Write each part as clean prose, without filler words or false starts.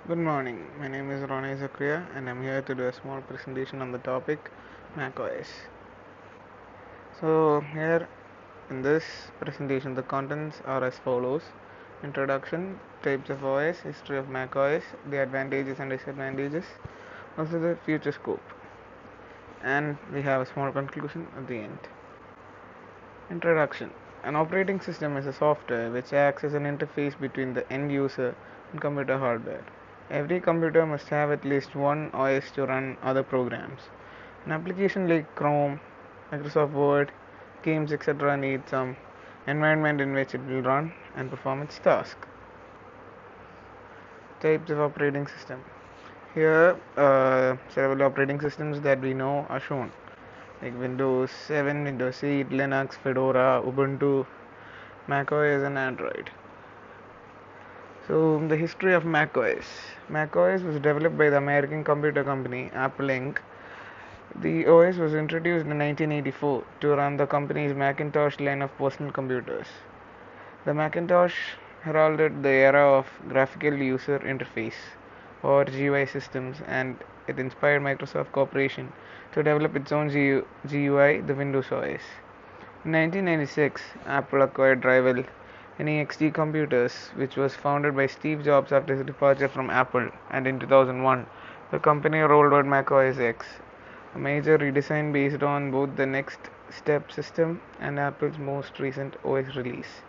Good morning. My name is Ronnie Zakria and I'm here to do a small presentation on the topic macOS. So, here in this presentation, the contents are as follows: introduction, types of OS, history of macOS, the advantages and disadvantages, also the future scope, and we have a small conclusion at the end. Introduction: an operating system is a software which acts as an interface between the end user and computer hardware. Every computer must have at least one OS to run other programs. An application like Chrome, Microsoft Word, games, etc. needs some environment in which it will run and perform its task. Types of operating system. Here, several operating systems that we know are shown, like Windows 7, Windows 8, Linux, Fedora, Ubuntu, macOS, and Android. So, the history of macOS. macOS was developed by the American computer company Apple Inc. The OS was introduced in 1984 to run the company's Macintosh line of personal computers. The Macintosh heralded the era of graphical user interface or GUI systems, and it inspired Microsoft Corporation to develop its own GUI, the Windows OS. In 1996, Apple acquired rival NEXT Computers, which was founded by Steve Jobs after his departure from Apple, and in 2001, the company rolled out macOS X, a major redesign based on both the Next Step system and Apple's most recent OS release.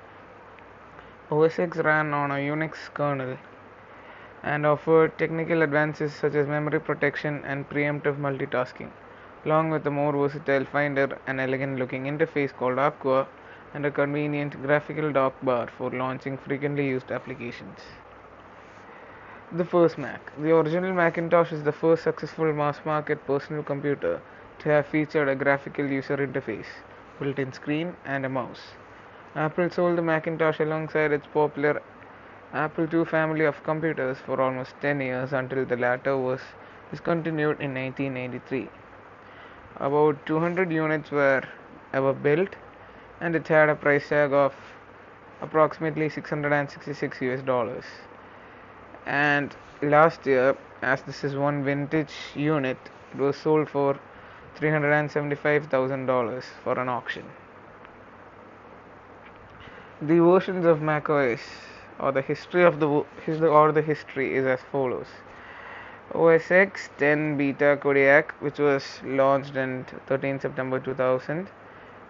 OS X ran on a Unix kernel and offered technical advances such as memory protection and preemptive multitasking, along with a more versatile Finder, an elegant looking interface called Aqua, and a convenient graphical dock bar for launching frequently used applications. The first Mac. The original Macintosh is the first successful mass market personal computer to have featured a graphical user interface, built in screen, and a mouse. Apple sold the Macintosh alongside its popular Apple II family of computers for almost 10 years until the latter was discontinued in 1993. About 200 units were ever built, and it had a price tag of approximately 666 US dollars. And last year, as this is one vintage unit, it was sold for $375,000 for an auction. The versions of macOS or the history of the history is as follows: OS X 10 Beta Kodiak, which was launched on 13 September 2000.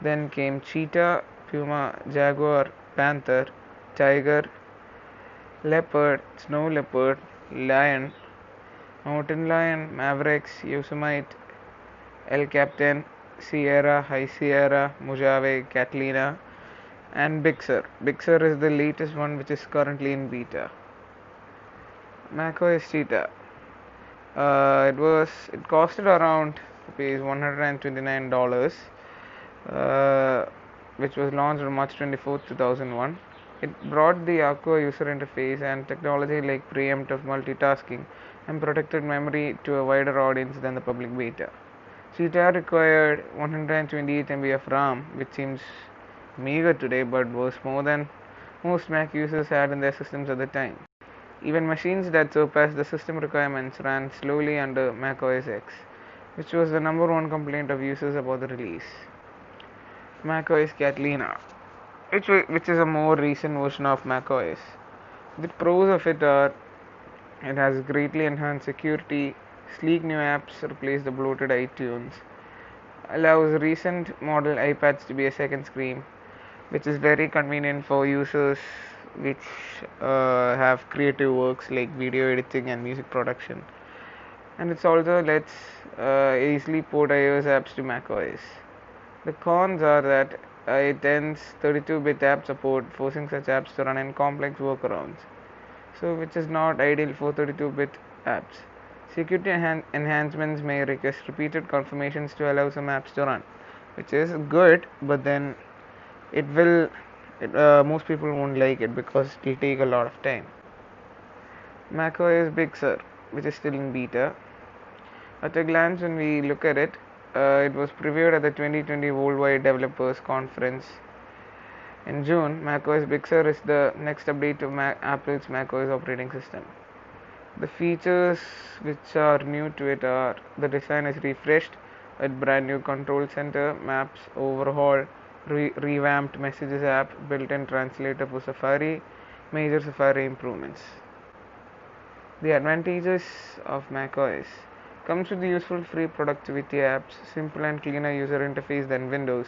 Then came Cheetah, Puma, Jaguar, Panther, Tiger, Leopard, Snow Leopard, Lion, Mountain Lion, Mavericks, Yosemite, El Captain, Sierra, High Sierra, Mojave, Catalina, and Big Sur. Big Sur is the latest one which is currently in beta. macOS Cheetah. It costed around rupees $129, which was launched on March 24th, 2001. It brought the Aqua user interface and technology like preemptive multitasking and protected memory to a wider audience than the public beta. Cheetah required 128 MB of RAM, which seems meager today but was more than most Mac users had in their systems at the time. Even machines that surpassed the system requirements ran slowly under macOS X, which was the number one complaint of users about the release. macOS Catalina, which is a more recent version of macOS. The pros of it are: it has greatly enhanced security, sleek new apps replace the bloated iTunes, allows recent model iPads to be a second screen, which is very convenient for users which have creative works like video editing and music production, and it also lets easily port iOS apps to macOS. The cons are that it ends 32-bit app support, forcing such apps to run in complex workarounds, so which is not ideal for 32-bit apps. Security enhancements may request repeated confirmations to allow some apps to run, which is good, but then it will most people won't like it because it will take a lot of time. macOS Big Sur, which is still in beta. At a glance, when we look at it, it was previewed at the 2020 Worldwide Developers Conference in June. macOS Big Sur is the next update to Apple's macOS operating system. The features which are new to it are: the design is refreshed with brand new control center, maps overhaul, revamped messages app, built-in translator for Safari, major Safari improvements. The advantages of macOS comes with the useful free productivity apps, simple and cleaner user interface than Windows,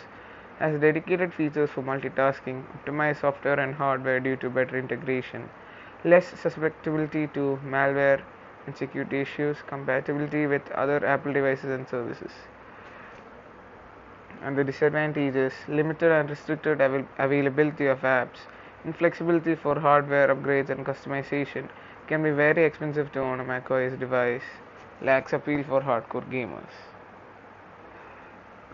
has dedicated features for multitasking, optimized software and hardware due to better integration, less susceptibility to malware and security issues, compatibility with other Apple devices and services. And the disadvantages: limited and restricted availability of apps, inflexibility for hardware upgrades and customization, can be very expensive to own a macOS device, lacks appeal for hardcore gamers.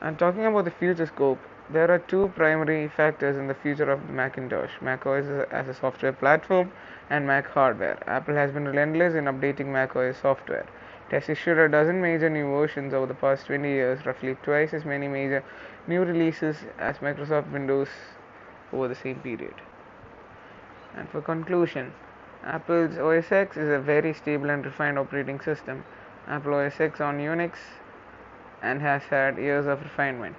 And talking about the future scope, there are two primary factors in the future of the Macintosh: macOS as a software platform and Mac hardware. Apple has been relentless in updating macOS software. It has issued a dozen major new versions over the past 20 years, roughly twice as many major new releases as Microsoft Windows over the same period. And for conclusion, Apple's OS X is a very stable and refined operating system. Apple OS X on Unix and has had years of refinement.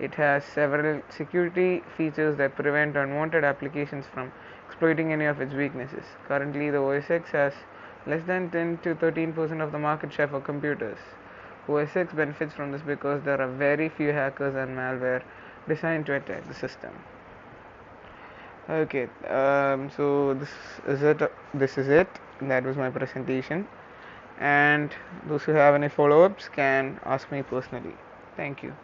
It has several security features that prevent unwanted applications from exploiting any of its weaknesses. Currently, the OS X has less than 10 to 13% of the market share for computers. OS X benefits from this because there are very few hackers and malware designed to attack the system. Okay, so this is it. That was my presentation. And those who have any follow-ups can ask me personally. Thank you.